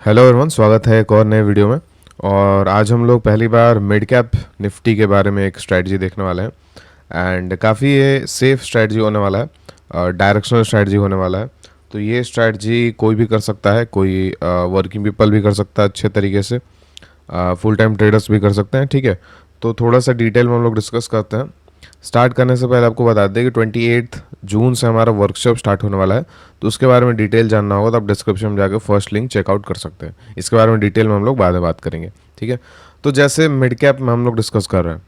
Hello everyone, स्वागत है एक और नए वीडियो में। और आज हम लोग पहली बार मिड कैप निफ्टी के बारे में एक स्ट्रेटजी देखने वाले हैं। एंड काफ़ी ये सेफ स्ट्रेटजी होने वाला है और डायरेक्शनल स्ट्रेटजी होने वाला है। तो ये स्ट्रेटजी कोई भी कर सकता है, कोई वर्किंग पीपल भी कर सकता है अच्छे तरीके से, फुल टाइम ट्रेडर्स भी कर सकते हैं। ठीक है, तो थोड़ा सा डिटेल में हम लोग डिस्कस करते हैं। स्टार्ट करने से पहले आपको बता दें कि 28 जून से हमारा वर्कशॉप स्टार्ट होने वाला है। तो उसके बारे में डिटेल जानना होगा तो आप डिस्क्रिप्शन में जाकर फर्स्ट लिंक चेकआउट कर सकते हैं। इसके बारे में डिटेल में हम लोग बाद में बात करेंगे। ठीक है, तो जैसे मिड कैप में हम लोग डिस्कस कर रहे हैं,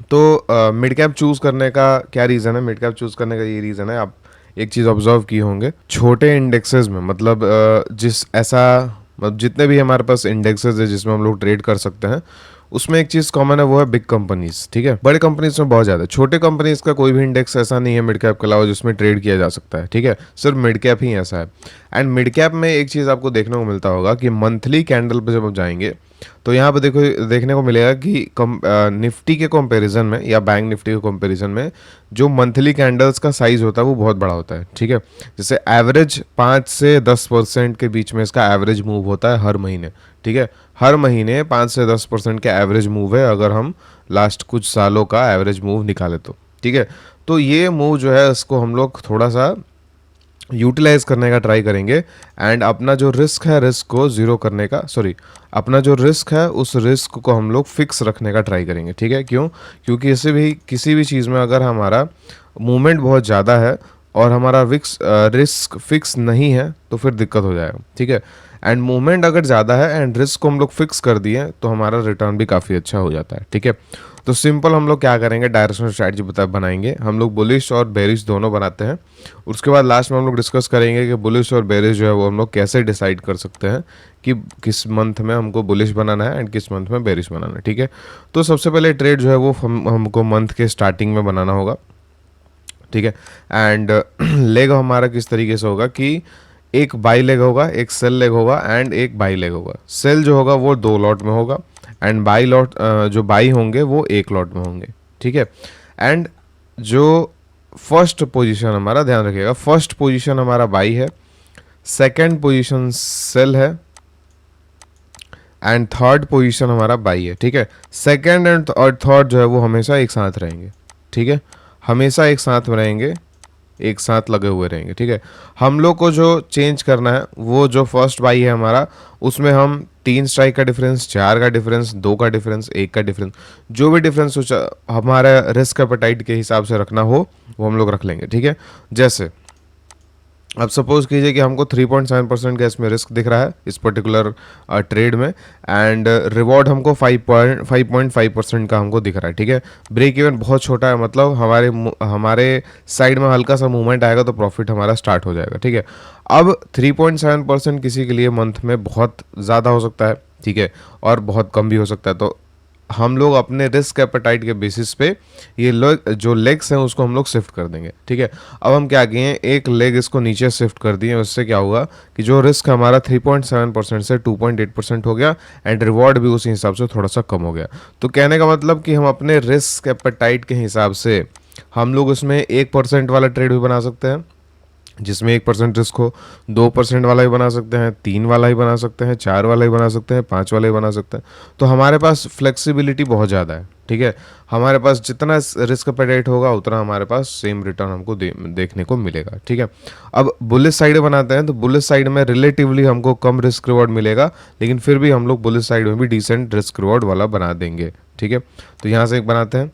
तो मिड कैप चूज़ करने का क्या रीज़न है? मिड कैप चूज़ करने का ये रीज़न है, आप एक चीज़ ऑब्जर्व किए होंगे, छोटे इंडेक्सेस में मतलब जितने भी हमारे पास इंडेक्सेस है जिसमें हम लोग ट्रेड कर सकते हैं, उसमें एक चीज़ कॉमन है, वो है बिग कंपनीज। ठीक है, बड़े कंपनीज में बहुत ज़्यादा, छोटे कंपनीज का कोई भी इंडेक्स ऐसा नहीं है मिड कैप के अलावा जिसमें ट्रेड किया जा सकता है। ठीक है, सिर्फ मिड कैप ही ऐसा है। एंड मिड कैप में एक चीज़ आपको देखने को मिलता होगा कि मंथली कैंडल पे जब आप जाएंगे तो यहाँ पे देखो, देखने को मिलेगा कि निफ्टी के कंपैरिजन में या बैंक निफ्टी के कंपैरिजन में जो मंथली कैंडल्स का साइज होता है वो बहुत बड़ा होता है। ठीक है, जैसे एवरेज 5 से 10% के बीच में इसका एवरेज मूव होता है हर महीने। ठीक है, हर महीने 5 से 10% का एवरेज मूव है, अगर हम लास्ट कुछ सालों का एवरेज मूव निकाले तो। ठीक है, तो ये मूव जो है इसको हम लोग थोड़ा सा यूटिलाइज करने का ट्राई करेंगे। एंड अपना जो रिस्क है, रिस्क को ज़ीरो करने का, सॉरी, अपना जो रिस्क है उस रिस्क को हम लोग फिक्स रखने का ट्राई करेंगे। ठीक है, क्यों? क्योंकि किसी भी चीज़ में अगर हमारा मूवमेंट बहुत ज़्यादा है और हमारा रिस्क फिक्स नहीं है तो फिर दिक्कत हो जाएगा। ठीक है, एंड मूवमेंट अगर ज़्यादा है एंड रिस्क को हम लोग फिक्स कर दिए तो हमारा रिटर्न भी काफ़ी अच्छा हो जाता है। ठीक है, तो सिंपल हम लोग क्या करेंगे, डायरेक्शनल स्ट्रैटेजी बनाएंगे। हम लोग बुलिश और बेरिश दोनों बनाते हैं। उसके बाद लास्ट में हम लोग डिस्कस करेंगे कि बुलिश और बेरिश जो है वो हम लोग कैसे डिसाइड कर सकते हैं कि किस मंथ में हमको बुलिश बनाना है एंड किस मंथ में बेरिश बनाना है। ठीक है, तो सबसे पहले ट्रेड जो है वो हमको मंथ के स्टार्टिंग में बनाना होगा। ठीक है, एंड लेग हमारा किस तरीके से होगा कि एक बाई लेग होगा, एक सेल लेग होगा एंड एक बाई लेग होगा। सेल जो होगा वो 2 लॉट में होगा एंड बाई लॉट जो बाई होंगे वो 1 लॉट में होंगे। ठीक है, एंड जो फर्स्ट पोजीशन हमारा, ध्यान रखिएगा, फर्स्ट पोजीशन हमारा बाई है, सेकंड पोजीशन सेल है एंड थर्ड पोजीशन हमारा बाई है। ठीक है, सेकंड एंड थर्ड जो है वो हमेशा एक साथ रहेंगे। ठीक है, हमेशा एक साथ में रहेंगे, एक साथ लगे हुए रहेंगे। ठीक है, हम लोग को जो चेंज करना है वो जो फर्स्ट बाई है हमारा, उसमें हम 3 स्ट्राइक का डिफरेंस, 4 का डिफरेंस, 2 का डिफरेंस, 1 का डिफरेंस, जो भी डिफरेंस हमारे रिस्क एपेटाइट के हिसाब से रखना हो वो हम लोग रख लेंगे। ठीक है, जैसे अब सपोज कीजिए कि हमको 3.7% का इसमें रिस्क दिख रहा है इस पर्टिकुलर ट्रेड में एंड रिवॉर्ड हमको 5.5% का हमको दिख रहा है। ठीक है, ब्रेक इवन बहुत छोटा है, मतलब हमारे साइड में हल्का सा मूवमेंट आएगा तो प्रॉफिट हमारा स्टार्ट हो जाएगा। ठीक है, अब 3.7% किसी के लिए मंथ में बहुत ज़्यादा हो सकता है, ठीक है, और बहुत कम भी हो सकता है। तो हम लोग अपने रिस्क एपेटाइट के बेसिस पे ये जो लेग्स हैं उसको हम लोग शिफ्ट कर देंगे। ठीक है, अब हम क्या किए, एक लेग इसको नीचे शिफ्ट कर दिए, उससे क्या होगा कि जो रिस्क हमारा 3.7% से 2.8% हो गया एंड रिवॉर्ड भी उसी हिसाब से थोड़ा सा कम हो गया। तो कहने का मतलब कि हम अपने रिस्क एपेटाइट के हिसाब से हम लोग उसमें 1% वाला ट्रेड भी बना सकते हैं जिसमें 1% रिस्क हो, 2% वाला ही बना सकते हैं, 3 वाला ही बना सकते हैं, 4 वाला ही बना सकते हैं, 5 वाला ही बना सकते हैं। तो हमारे पास फ्लेक्सिबिलिटी बहुत ज़्यादा है। ठीक है, हमारे पास जितना रिस्क एपेटाइट होगा उतना हमारे पास सेम रिटर्न हमको देखने को मिलेगा। ठीक है, अब बुलिश साइड बनाते हैं तो बुलिश साइड में रिलेटिवली हमको कम रिस्क रिवॉर्ड मिलेगा, लेकिन फिर भी हम लोग बुलिश साइड में भी डिसेंट रिस्क रिवॉर्ड वाला बना देंगे। ठीक है, तो यहाँ से एक बनाते हैं।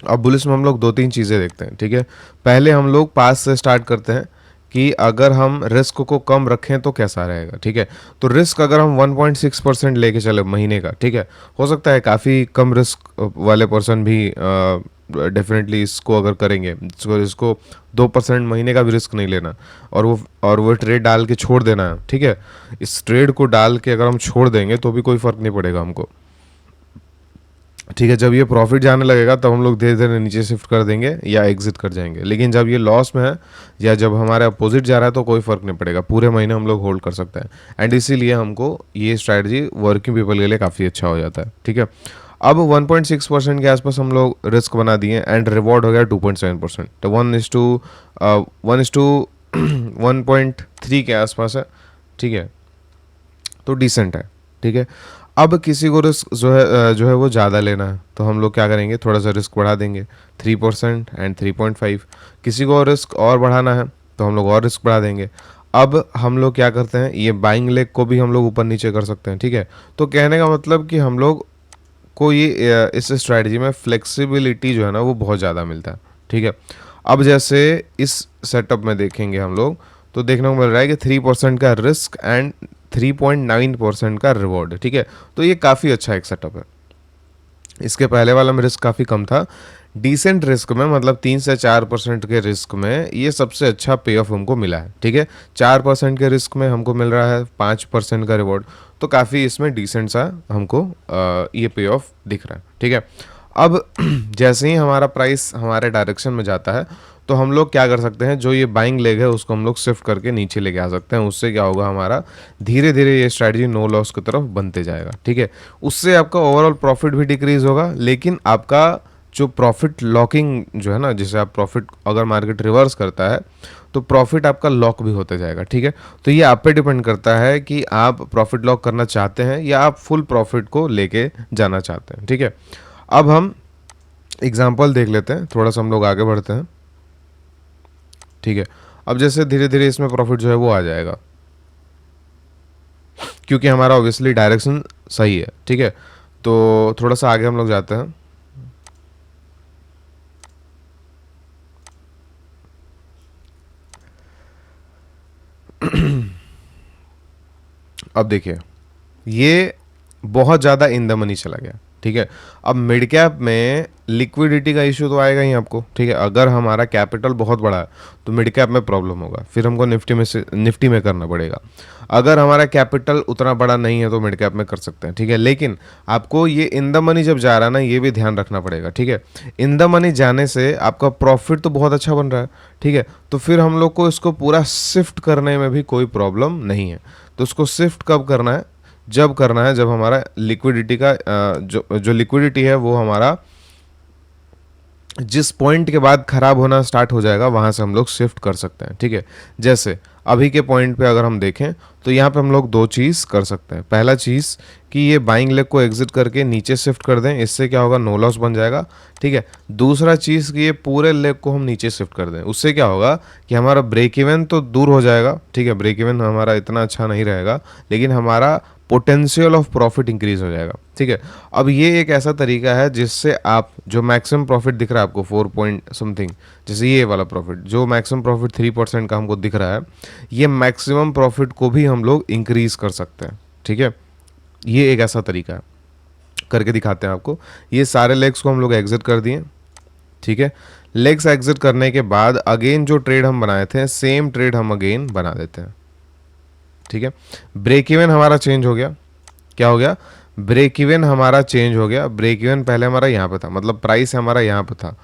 अब बुलिश में हम लोग 2-3 चीज़ें देखते हैं। ठीक है, पहले हम लोग पास से स्टार्ट करते हैं कि अगर हम रिस्क को कम रखें तो कैसा रहेगा। ठीक है, तो रिस्क अगर हम 1.6% लेके चले महीने का, ठीक है, हो सकता है काफ़ी कम रिस्क वाले पर्सन भी डेफिनेटली इसको अगर करेंगे, इसको 2% महीने का भी रिस्क नहीं लेना और वो ट्रेड डाल के छोड़ देना है। ठीक है, इस ट्रेड को डाल के अगर हम छोड़ देंगे तो भी कोई फ़र्क नहीं पड़ेगा हमको। ठीक है, जब ये प्रॉफिट जाने लगेगा तब हम लोग धीरे धीरे नीचे शिफ्ट कर देंगे या एग्जिट कर जाएंगे, लेकिन जब ये लॉस में है या जब हमारे अपोजिट जा रहा है तो कोई फ़र्क नहीं पड़ेगा, पूरे महीने हम लोग होल्ड कर सकते हैं। एंड इसीलिए हमको ये स्ट्रैटेजी वर्किंग पीपल के लिए काफ़ी अच्छा हो जाता है। ठीक है, अब 1.6% के आसपास हम लोग रिस्क बना दिए एंड रिवॉर्ड हो गया 2.7%, तो 1:1.3 के आसपास है। ठीक है, तो डिसेंट है, ठीक है। अब किसी को रिस्क जो है वो ज़्यादा लेना है, तो हम लोग क्या करेंगे, थोड़ा सा रिस्क बढ़ा देंगे 3% एंड 3.5। किसी को रिस्क और बढ़ाना है तो हम लोग और रिस्क बढ़ा देंगे। अब हम लोग क्या करते हैं, ये बाइंग लेग को भी हम लोग ऊपर नीचे कर सकते हैं, ठीक है। तो कहने का मतलब कि हम लोग को ये इस स्ट्रैटेजी में फ्लेक्सिबिलिटी जो है ना वो बहुत ज़्यादा मिलता है, ठीक है। अब जैसे इस सेटअप में देखेंगे हम लोग, तो देखने को मिल रहा है कि 3% का रिस्क एंड 3.9% का रिवॉर्ड, ठीक है। तो ये काफ़ी अच्छा एक सेटअप है। इसके पहले वाला में रिस्क काफ़ी कम था। डिसेंट रिस्क में मतलब 3 से 4% के रिस्क में ये सबसे अच्छा पे ऑफ हमको मिला है, ठीक है। 4% के रिस्क में हमको मिल रहा है 5% का रिवॉर्ड, तो काफ़ी इसमें डिसेंट सा हमको ये पे ऑफ दिख रहा है, ठीक है। अब जैसे ही हमारा प्राइस हमारे डायरेक्शन में जाता है, तो हम लोग क्या कर सकते हैं, जो ये बाइंग लेग है उसको हम लोग शिफ्ट करके नीचे लेके आ सकते हैं। उससे क्या होगा, हमारा धीरे धीरे ये स्ट्रैटेजी नो लॉस की तरफ बनते जाएगा, ठीक है। उससे आपका ओवरऑल प्रॉफिट भी डिक्रीज होगा, लेकिन आपका जो प्रॉफिट लॉकिंग जो है ना, जिसे आप प्रॉफिट अगर मार्केट रिवर्स करता है तो प्रॉफिट आपका लॉक भी होते जाएगा, ठीक है। तो ये आप पे डिपेंड करता है कि आप प्रॉफिट लॉक करना चाहते हैं या आप फुल प्रॉफिट को लेके जाना चाहते हैं, ठीक है। अब हम एग्जाम्पल देख लेते हैं, थोड़ा सा हम लोग आगे बढ़ते हैं, ठीक है। अब जैसे धीरे धीरे इसमें प्रॉफिट जो है वो आ जाएगा, क्योंकि हमारा ऑब्वियसली डायरेक्शन सही है, ठीक है। तो थोड़ा सा आगे हम लोग जाते हैं। अब देखिए, ये बहुत ज़्यादा इन द मनी चला गया, ठीक है। अब मिड कैप में लिक्विडिटी का इशू तो आएगा ही आपको, ठीक है। अगर हमारा कैपिटल बहुत बड़ा है तो मिड कैप में प्रॉब्लम होगा, फिर हमको निफ्टी में करना पड़ेगा। अगर हमारा कैपिटल उतना बड़ा नहीं है तो मिड कैप में कर सकते हैं, ठीक है। लेकिन आपको ये इन द मनी जब जा रहा है ना, ये भी ध्यान रखना पड़ेगा, ठीक है। इन द मनी जाने से आपका प्रॉफिट तो बहुत अच्छा बन रहा है, ठीक है। तो फिर हम लोग को इसको पूरा शिफ्ट करने में भी कोई प्रॉब्लम नहीं है। तो उसको शिफ्ट कब करना है, जब करना है जब हमारा लिक्विडिटी का जो लिक्विडिटी है वो हमारा जिस पॉइंट के बाद खराब होना स्टार्ट हो जाएगा वहां से हम लोग शिफ्ट कर सकते हैं, ठीक है। जैसे अभी के पॉइंट पे अगर हम देखें तो यहाँ पे हम लोग दो चीज़ कर सकते हैं। पहला चीज़ कि ये बाइंग लेग को एग्जिट करके नीचे शिफ्ट कर दें, इससे क्या होगा, नो लॉस बन जाएगा, ठीक है। दूसरा चीज़ कि ये पूरे लेग को हम नीचे शिफ्ट कर दें, उससे क्या होगा कि हमारा ब्रेक इवन तो दूर हो जाएगा, ठीक है। ब्रेक इवन हमारा इतना अच्छा नहीं रहेगा, लेकिन हमारा पोटेंशियल ऑफ प्रॉफिट इंक्रीज हो जाएगा, ठीक है। अब ये एक ऐसा तरीका है जिससे आप जो मैक्सिमम प्रॉफिट दिख रहा है आपको 4 पॉइंट समथिंग, जैसे ये वाला प्रॉफिट जो मैक्सिमम प्रॉफिट 3% का हमको दिख रहा है, ये मैक्सिमम प्रॉफिट को भी हम लोग इंक्रीज कर सकते हैं, ठीक है। ये एक ऐसा तरीका है, करके दिखाते हैं आपको। ये सारे लेग्स को हम लोग एग्जिट कर दिए, ठीक है। लेग्स एग्जिट करने के बाद अगेन जो ट्रेड हम बनाए थे सेम ट्रेड हम अगेन बना देते हैं, ठीक है। ब्रेक इवन हमारा चेंज हो गया, क्या हो गया, ब्रेक इवन हमारा चेंज हो गया। ब्रेक इवन पहले हमारा यहाँ पे था, मतलब प्राइस हमारा यहाँ पे था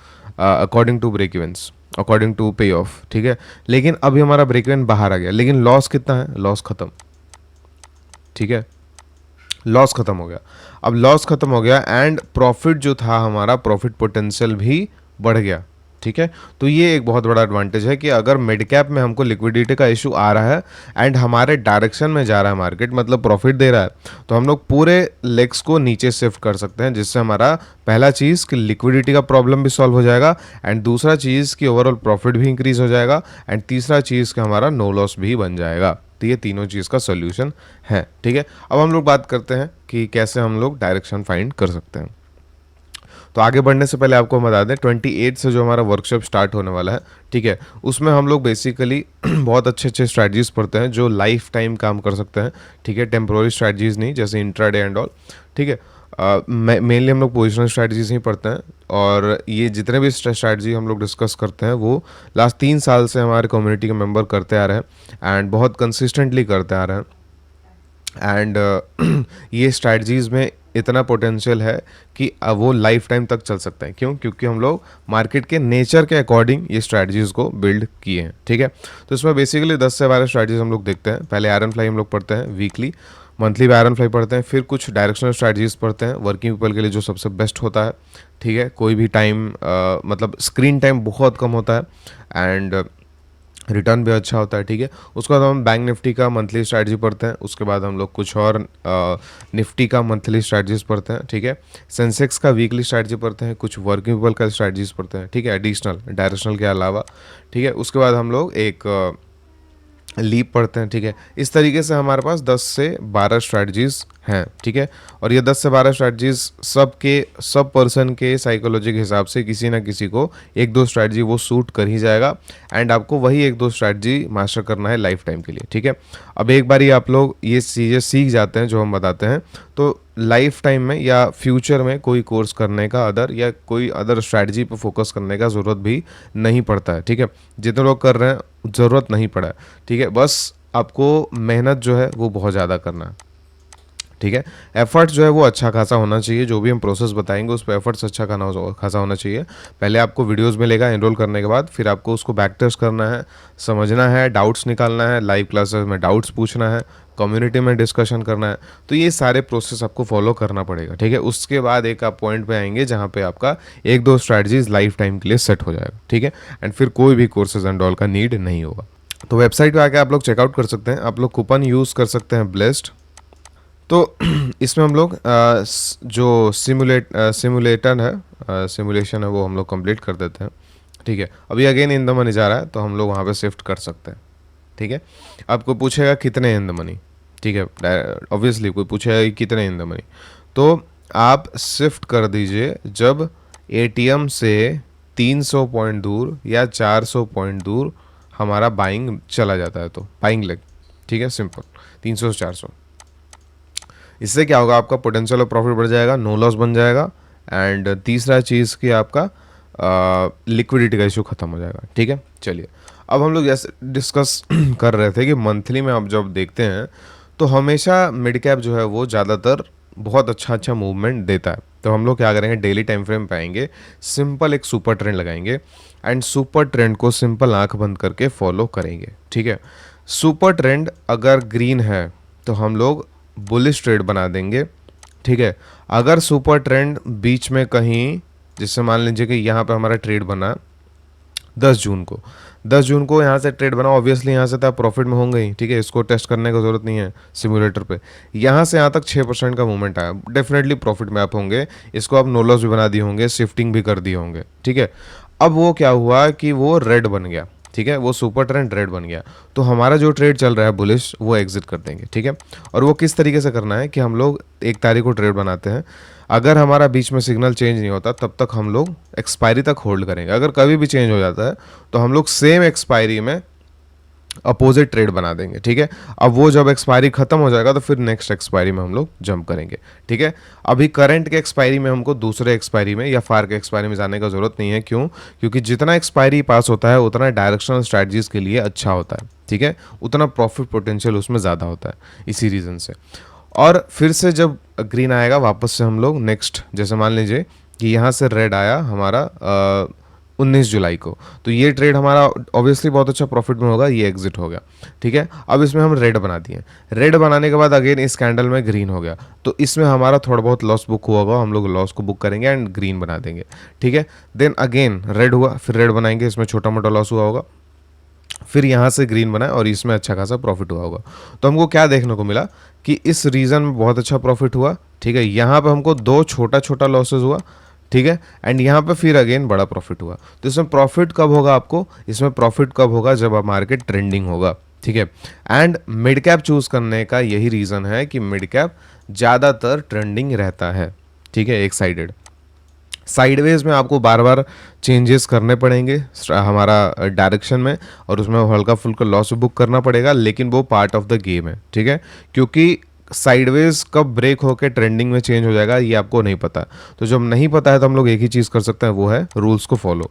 according to break evens, according to pay off, ठीक है। लेकिन अभी हमारा ब्रेक इवन बाहर आ गया, लेकिन लॉस कितना है, लॉस खत्म, ठीक है। लॉस खत्म हो गया। अब लॉस खत्म हो गया एंड प्रॉफिट जो था हमारा, प्रॉफिट पोटेंशियल भी बढ़ गया, ठीक है। तो ये एक बहुत बड़ा एडवांटेज है कि अगर मिड कैप में हमको लिक्विडिटी का इशू आ रहा है एंड हमारे डायरेक्शन में जा रहा है मार्केट, मतलब प्रॉफिट दे रहा है, तो हम लोग पूरे लेग्स को नीचे शिफ्ट कर सकते हैं, जिससे हमारा पहला चीज़ कि लिक्विडिटी का प्रॉब्लम भी सॉल्व हो जाएगा एंड दूसरा चीज़ कि ओवरऑल प्रॉफिट भी इंक्रीज हो जाएगा एंड तीसरा चीज़ कि हमारा नो लॉस भी बन जाएगा। तो ये तीनों चीज़ का सोल्यूशन है, ठीक है। अब हम लोग बात करते हैं कि कैसे हम लोग डायरेक्शन फाइंड कर सकते हैं। तो आगे बढ़ने से पहले आपको बता दें 28 से जो हमारा वर्कशॉप स्टार्ट होने वाला है, ठीक है, उसमें हम लोग बेसिकली बहुत अच्छे अच्छे स्ट्रैटेजीज पढ़ते हैं जो लाइफ टाइम काम कर सकते हैं, ठीक है। टेम्पोररी स्ट्रैटेजीज नहीं, जैसे इंट्राडे एंड ऑल, ठीक है। मेनली हम लोग पोजिशनल स्ट्रैटेजीज ही पढ़ते हैं, और ये जितने भी स्ट्रैटेजी हम लोग डिस्कस करते हैं वो लास्ट 3 साल से हमारे कम्युनिटी के मेंबर करते आ रहे हैं एंड बहुत कंसिस्टेंटली करते आ रहे हैं। एंड ये स्ट्रैटेजीज में इतना पोटेंशियल है कि वो लाइफ टाइम तक चल सकता है। क्यों? क्योंकि हम लोग मार्केट के नेचर के अकॉर्डिंग ये स्ट्रैटेजीज को बिल्ड किए हैं, ठीक है। तो इसमें बेसिकली 10 से 12 स्ट्रैटेजीज हम लोग देखते हैं। पहले आयरन फ्लाई हम लोग पढ़ते हैं वीकली, मंथली में आयरन फ्लाई पढ़ते हैं, फिर कुछ डायरेक्शनल स्ट्रैटेजीज पढ़ते हैं वर्किंग पीपल के लिए जो सबसे बेस्ट होता है, ठीक है। कोई भी टाइम मतलब स्क्रीन टाइम बहुत कम होता है एंड रिटर्न भी अच्छा होता है, ठीक है। उसके बाद हम बैंक निफ्टी का मंथली स्ट्रैटेजी पढ़ते हैं, उसके बाद हम लोग कुछ और निफ्टी का मंथली स्ट्रैटेजीज पढ़ते हैं, ठीक है। सेंसेक्स का वीकली स्ट्रैटेजी पढ़ते हैं, कुछ वर्किंग कैपिटल का स्ट्रैटेजीज पढ़ते हैं, ठीक है, एडिशनल डायरेक्शनल के अलावा, ठीक है। उसके बाद हम लोग एक लीप पढ़ते हैं, ठीक है। इस तरीके से हमारे पास 10 से 12 स्ट्रैटेजीज हैं, ठीक है। और ये 10 से 12 स्ट्रैटेजीज सब पर्सन के साइकोलॉजी के हिसाब से किसी ना किसी को एक दो स्ट्रैटेजी वो सूट कर ही जाएगा, एंड आपको वही एक दो स्ट्रैटेजी मास्टर करना है लाइफ टाइम के लिए, ठीक है। अब एक बार ही आप लोग ये चीज़ें सीख जाते हैं जो हम बताते हैं, तो लाइफ टाइम में या फ्यूचर में कोई कोर्स करने का या कोई अदर स्ट्रैटेजी पर फोकस करने का ज़रूरत भी नहीं पड़ता है, ठीक है। जितने लोग कर रहे हैं ज़रूरत नहीं पड़ा है, ठीक है। बस आपको मेहनत जो है वो बहुत ज़्यादा करना है, ठीक है। एफर्ट्स जो है वो अच्छा खासा होना चाहिए, जो भी हम प्रोसेस बताएंगे उस पर एफर्ट्स अच्छा खासा होना चाहिए। पहले आपको वीडियोस मिलेगा एनरोल करने के बाद, फिर आपको उसको बैक टेस्ट करना है, समझना है, डाउट्स निकालना है, लाइव क्लासेस में डाउट्स पूछना है, कम्युनिटी में डिस्कशन करना है। तो ये सारे प्रोसेस आपको फॉलो करना पड़ेगा, ठीक है। उसके बाद एक आप पॉइंट पे आएंगे जहाँ पे आपका एक दो स्ट्रैटेजीज लाइफ टाइम के लिए सेट हो जाएगा, ठीक है। एंड फिर कोई भी कोर्सेज एंड ऑल का नीड नहीं होगा। तो वेबसाइट पे आके आप लोग चेकआउट कर सकते हैं, आप लोग कूपन यूज़ कर सकते हैं ब्लेस्ड। तो इसमें हम लोग जो सिमुलेटर है, सिमुलेशन है, वो हम लोग कंप्लीट कर देते हैं, ठीक है। अभी अगेन इन द मनी जा रहा है तो हम लोग वहाँ पे शिफ्ट कर सकते हैं, ठीक है। आपको पूछेगा कितने इन द मनी, ठीक है, ऑब्वियसली कोई पूछेगा कि कितने इन द मनी, तो आप शिफ्ट कर दीजिए जब एटीएम से 300 पॉइंट दूर या 400 पॉइंट दूर हमारा बाइंग चला जाता है, तो बाइंग लेग, ठीक है, सिंपल 300 से 400। इससे क्या होगा, आपका पोटेंशियल ऑफ प्रॉफिट बढ़ जाएगा, नो लॉस बन जाएगा, एंड तीसरा चीज़ कि आपका लिक्विडिटी का इशू खत्म हो जाएगा, ठीक है। चलिए, अब हम लोग जैसे डिस्कस कर रहे थे कि मंथली में आप जब देखते हैं तो हमेशा मिड कैप जो है वो ज़्यादातर बहुत अच्छा मूवमेंट देता है। तो हम लोग क्या करेंगे, डेली टाइम फ्रेम पे आएंगे, सिंपल एक सुपर ट्रेंड लगाएंगे, एंड सुपर ट्रेंड को सिंपल आंख बंद करके फॉलो करेंगे, ठीक है। सुपर ट्रेंड अगर ग्रीन है तो हम लोग बुलिश ट्रेड बना देंगे, ठीक है। अगर सुपर ट्रेंड बीच में कहीं, जिससे मान लीजिए कि यहाँ पे हमारा ट्रेड बना 10 जून को यहाँ से ट्रेड बना, ऑब्वियसली यहाँ से तो आप प्रॉफिट में होंगे ही, ठीक है। इसको टेस्ट करने की जरूरत नहीं है सिमुलेटर पे। यहाँ से यहाँ तक 6% का मूवमेंट आया, डेफिनेटली प्रॉफिट में आप होंगे। इसको आप नो लॉस भी बना दिए होंगे, शिफ्टिंग भी कर दिए होंगे, ठीक है। अब वो क्या हुआ कि वो रेड बन गया, ठीक है, वो सुपर ट्रेंड रेड बन गया, तो हमारा जो ट्रेड चल रहा है बुलिश वो एग्जिट कर देंगे, ठीक है। और वो किस तरीके से करना है कि हम लोग 1 तारीख को ट्रेड बनाते हैं, अगर हमारा बीच में सिग्नल चेंज नहीं होता तब तक हम लोग एक्सपायरी तक होल्ड करेंगे। अगर कभी भी चेंज हो जाता है तो हम लोग सेम एक्सपायरी में अपोजिट ट्रेड बना देंगे, ठीक है। अब वो जब एक्सपायरी खत्म हो जाएगा तो फिर नेक्स्ट एक्सपायरी में हम लोग जंप करेंगे, ठीक है। अभी करंट के एक्सपायरी में हमको दूसरे एक्सपायरी में या फार के एक्सपायरी में जाने का जरूरत नहीं है, क्यों? क्योंकि जितना एक्सपायरी पास होता है उतना डायरेक्शनल स्ट्रैटेजीज के लिए अच्छा होता है, ठीक है, उतना प्रॉफिट पोटेंशियल उसमें ज़्यादा होता है, इसी रीज़न से। और फिर से जब ग्रीन आएगा वापस से हम लोग नेक्स्ट, जैसे मान लीजिए कि यहाँ से रेड आया हमारा 19 जुलाई को, तो ये ट्रेड हमारा ऑब्वियसली बहुत अच्छा प्रॉफिट में होगा, ये एग्जिट हो गया, ठीक है। अब इसमें हम रेड बना दिए, रेड बनाने के बाद अगेन इस कैंडल में ग्रीन हो गया, तो इसमें हमारा थोड़ा बहुत लॉस बुक हुआ होगा, हम लोग लॉस को बुक करेंगे एंड ग्रीन बना देंगे, ठीक है। देन अगेन रेड हुआ, फिर रेड बनाएंगे, इसमें छोटा मोटा लॉस हुआ होगा, फिर यहाँ से ग्रीन बनाए और इसमें अच्छा खासा प्रॉफिट हुआ होगा। तो हमको क्या देखने को मिला कि इस रीजन में बहुत अच्छा प्रॉफिट हुआ, ठीक है। यहाँ पे हमको 2 छोटा छोटा लॉसेज हुआ, ठीक है, एंड यहाँ पे फिर अगेन बड़ा प्रॉफिट हुआ। तो इसमें प्रॉफिट कब होगा आपको, इसमें प्रॉफिट कब होगा, जब आप मार्केट ट्रेंडिंग होगा, ठीक है। एंड मिड कैप चूज करने का यही रीजन है कि मिड कैप ज़्यादातर ट्रेंडिंग रहता है, ठीक है, एक साइडेड। साइडवेज में आपको बार बार चेंजेस करने पड़ेंगे हमारा डायरेक्शन में, और उसमें हल्का फुल्का लॉस बुक करना पड़ेगा, लेकिन वो पार्ट ऑफ द गेम है, ठीक है। क्योंकि साइडवेज कब ब्रेक होकर ट्रेंडिंग में चेंज हो जाएगा ये आपको नहीं पता। तो जब नहीं पता है तो हम लोग एक ही चीज़ कर सकते हैं, वो है रूल्स को फॉलो,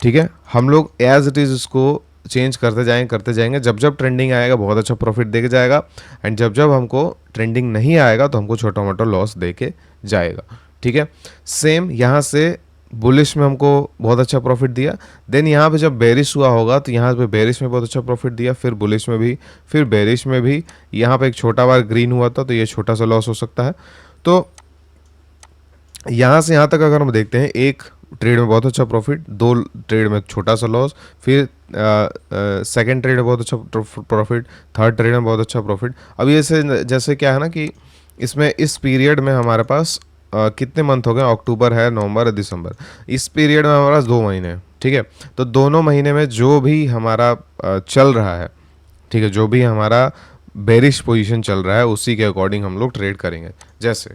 ठीक है। हम लोग एज इट इज़ इसको चेंज करते जाएंगे, जब जब ट्रेंडिंग आएगा बहुत अच्छा प्रॉफिट दे के जाएगा, एंड जब जब हमको ट्रेंडिंग नहीं आएगा तो हमको छोटा मोटा लॉस दे के जाएगा, ठीक है। सेम यहाँ से बुलिश में हमको बहुत अच्छा प्रॉफिट दिया, देन यहाँ पे जब बेरिश हुआ होगा तो यहाँ पे बेरिश में बहुत अच्छा प्रॉफिट दिया, फिर बुलिश में भी, फिर बेरिश में भी। यहाँ पे एक छोटा बार ग्रीन हुआ था तो ये छोटा सा लॉस हो सकता है। तो यहाँ से यहाँ तक अगर हम देखते हैं, एक ट्रेड में बहुत अच्छा प्रॉफिट, 2 ट्रेड में छोटा सा लॉस, फिर सेकंड ट्रेड में बहुत अच्छा प्रॉफिट, थर्ड ट्रेड में बहुत अच्छा प्रॉफिट। अब ये जैसे क्या है ना कि इसमें इस पीरियड में हमारे पास कितने मंथ हो गए, अक्टूबर है, नवंबर है, दिसंबर, इस पीरियड में हमारे पास 2 महीने हैं, ठीक है। तो दोनों महीने में जो भी हमारा चल रहा है, ठीक है, जो भी हमारा बेरिश पोजीशन चल रहा है उसी के अकॉर्डिंग हम लोग ट्रेड करेंगे। जैसे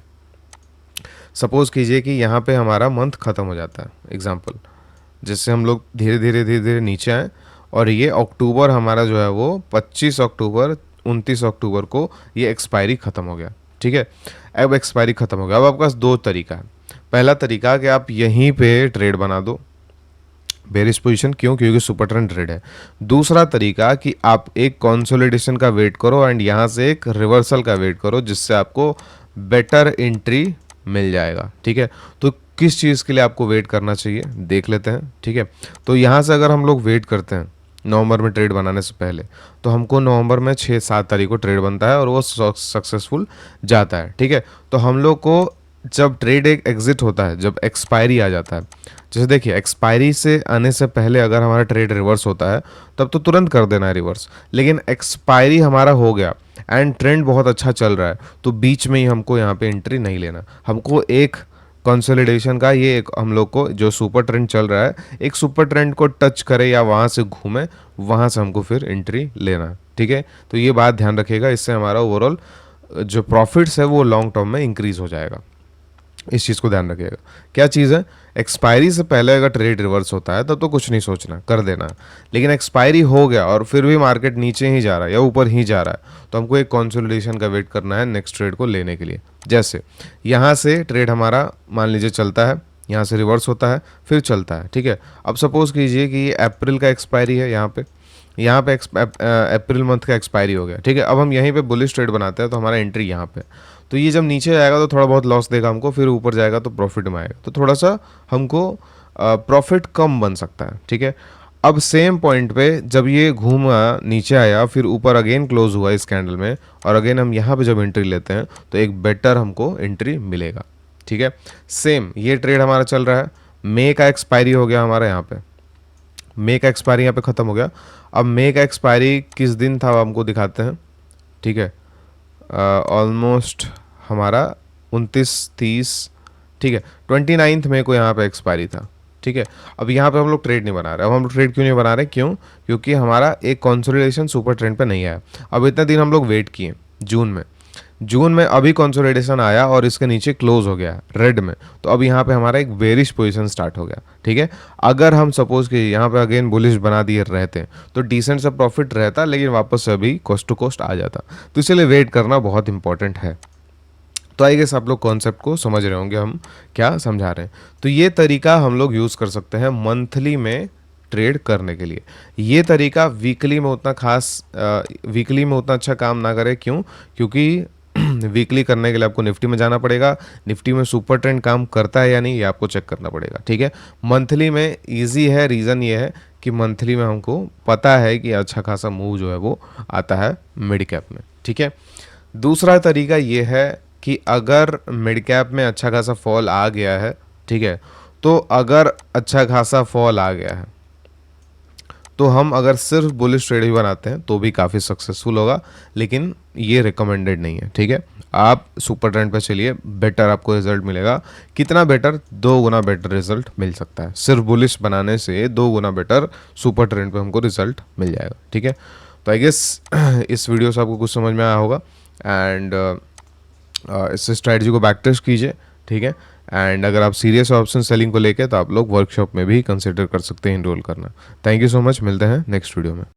सपोज कीजिए कि यहाँ पे हमारा मंथ ख़त्म हो जाता है, एग्जांपल, जिससे हम लोग धीरे धीरे धीरे धीरे नीचे आए, और ये अक्टूबर हमारा जो है वो 25 अक्टूबर 29 अक्टूबर को ये एक्सपायरी ख़त्म हो गया, ठीक है। अब एक्सपायरी ख़त्म हो गया, अब आपके पास 2 तरीका है। पहला तरीका कि आप यहीं पे ट्रेड बना दो बेरिश पोजीशन, क्यों, क्योंकि सुपर ट्रेंड ट्रेड है। दूसरा तरीका कि आप एक कंसोलिडेशन का वेट करो एंड यहाँ से एक रिवर्सल का वेट करो, जिससे आपको बेटर एंट्री मिल जाएगा, ठीक है। तो किस चीज़ के लिए आपको वेट करना चाहिए देख लेते हैं, ठीक है। तो यहाँ से अगर हम लोग वेट करते हैं नवंबर में ट्रेड बनाने से पहले, तो हमको नवंबर में 6-7 तारीख को ट्रेड बनता है और वो सक्सेसफुल जाता है, ठीक है। तो हम लोग को जब ट्रेड एक एग्जिट होता है, जब एक्सपायरी आ जाता है, जैसे देखिए एक्सपायरी से आने से पहले अगर हमारा ट्रेड रिवर्स होता है तब तो तुरंत कर देना है रिवर्स, लेकिन एक्सपायरी हमारा हो गया एंड ट्रेंड बहुत अच्छा चल रहा है, तो बीच में ही हमको यहाँ पे एंट्री नहीं लेना। हमको एक कंसोलिडेशन का, ये एक हम लोग को जो सुपर ट्रेंड चल रहा है, एक सुपर ट्रेंड को टच करे या वहाँ से घूमे, वहाँ से हमको फिर एंट्री लेना, ठीक है। तो ये बात ध्यान रखिएगा, इससे हमारा ओवरऑल जो प्रॉफिट्स है वो लॉन्ग टर्म में इंक्रीज हो जाएगा। इस चीज़ को ध्यान रखिएगा। क्या चीज़ है, एक्सपायरी से पहले अगर ट्रेड रिवर्स होता है तब तो कुछ नहीं सोचना, कर देना। लेकिन एक्सपायरी हो गया और फिर भी मार्केट नीचे ही जा रहा है या ऊपर ही जा रहा है, तो हमको एक कंसोलिडेशन का वेट करना है नेक्स्ट ट्रेड को लेने के लिए। जैसे यहाँ से ट्रेड हमारा मान लीजिए चलता है, यहाँ से रिवर्स होता है, फिर चलता है, ठीक है। अब सपोज कीजिए कि ये अप्रैल का एक्सपायरी है, यहाँ पे अप्रैल मंथ का एक्सपायरी हो गया, ठीक है। अब हम यहीं पे बुलिश ट्रेड बनाते हैं, तो हमारा एंट्री यहाँ पे, तो ये जब नीचे जाएगा तो थोड़ा बहुत लॉस देगा हमको, फिर ऊपर जाएगा तो प्रॉफिट में आएगा, तो थोड़ा सा हमको प्रॉफिट कम बन सकता है, ठीक है। अब सेम पॉइंट पे जब ये घूमा नीचे आया, फिर ऊपर अगेन क्लोज हुआ इस कैंडल में, और अगेन हम यहाँ पे जब एंट्री लेते हैं तो एक बेटर हमको एंट्री मिलेगा, ठीक है। सेम ये ट्रेड हमारा चल रहा है, मई का एक्सपायरी हो गया हमारा, यहाँ पे मई का एक्सपायरी यहाँ पे ख़त्म हो गया। अब मई का एक्सपायरी किस दिन था हमको दिखाते हैं, ठीक है। ऑलमोस्ट हमारा 29-30, ठीक है, 29 मई को यहाँ पे एक्सपायरी था, ठीक है। अब यहाँ पे हम लोग ट्रेड नहीं बना रहे। अब हम लोग ट्रेड क्यों नहीं बना रहे, क्यों, क्योंकि हमारा एक कंसोलिडेशन सुपर ट्रेंड पे नहीं आया। अब इतने दिन हम लोग वेट किए, जून में अभी कंसोलिडेशन आया और इसके नीचे क्लोज हो गया रेड में, तो अब यहाँ पे हमारा एक बेरिश पोजीशन स्टार्ट हो गया, ठीक है। अगर हम सपोज कि यहाँ पे अगेन बुलिश बना दिए रहते तो डिसेंट सा प्रॉफिट रहता, लेकिन वापस से अभी कॉस्ट टू कॉस्ट आ जाता। तो इसलिए वेट करना बहुत इंपॉर्टेंट है। तो आई गेस आप लोग कॉन्सेप्ट को समझ रहे होंगे हम क्या समझा रहे हैं। तो ये तरीका हम लोग यूज़ कर सकते हैं मंथली में ट्रेड करने के लिए। ये तरीका वीकली में उतना वीकली में उतना अच्छा काम ना करे, क्यों, क्योंकि वीकली करने के लिए आपको निफ्टी में जाना पड़ेगा, निफ्टी में सुपर ट्रेंड काम करता है या नहीं ये आपको चेक करना पड़ेगा, ठीक है। मंथली में इजी है, रीज़न ये है कि मंथली में हमको पता है कि अच्छा खासा मूव जो है वो आता है मिड कैप में, ठीक है। दूसरा तरीका ये है कि अगर मिड कैप में अच्छा खासा फॉल आ गया है, ठीक है, तो अगर अच्छा खासा फॉल आ गया है तो हम अगर सिर्फ बुलिश ट्रेड ही बनाते हैं तो भी काफ़ी सक्सेसफुल होगा, लेकिन ये रिकमेंडेड नहीं है, ठीक है। आप सुपर ट्रेंड पे चलिए, बेटर आपको रिजल्ट मिलेगा। कितना बेटर, 2 गुना बेटर रिजल्ट मिल सकता है। सिर्फ बुलिश बनाने से 2 गुना बेटर सुपर ट्रेंड पे हमको रिजल्ट मिल जाएगा, ठीक है। तो आई गेस इस वीडियो से आपको कुछ समझ में आया होगा एंड इस स्ट्रैटेजी को बैक टेस्ट कीजिए, ठीक है। एंड अगर आप सीरियस ऑप्शन सेलिंग को लेके तो आप लोग वर्कशॉप में भी कंसिडर कर सकते हैं इनरोल करना। थैंक यू सो मच, मिलते हैं नेक्स्ट वीडियो में।